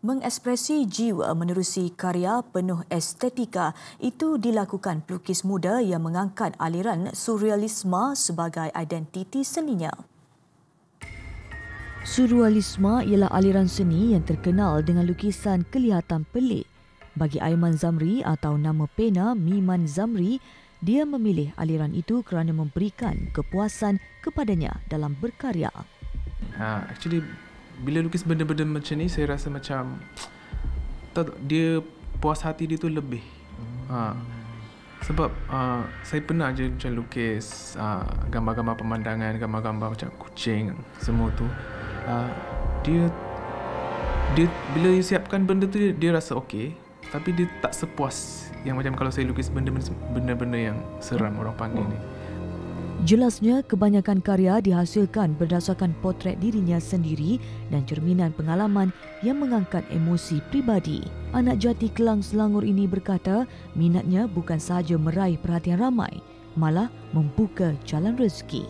Mengekspresi jiwa menerusi karya penuh estetika itu dilakukan pelukis muda yang mengangkat aliran surrealisme sebagai identiti seninya. Surrealisme ialah aliran seni yang terkenal dengan lukisan kelihatan pelik. Bagi Aiman Zamri atau nama pena Miman Zamri, dia memilih aliran itu kerana memberikan kepuasan kepadanya dalam berkarya. Actually, bila lukis benda-benda macam ni, saya rasa macam dia puas hati dia tu lebih. Sebab saya pernah je macam lukis gambar-gambar pemandangan, gambar-gambar macam kucing, semua tu. Dia bila dia siapkan benda tu, dia rasa okey, tapi dia tak sepuas yang macam kalau saya lukis benda-benda yang seram orang panggil ni. Jelasnya, kebanyakan karya dihasilkan berdasarkan potret dirinya sendiri dan cerminan pengalaman yang mengangkat emosi pribadi. Anak jati Kelang Selangor ini berkata, minatnya bukan sahaja meraih perhatian ramai, malah membuka jalan rezeki.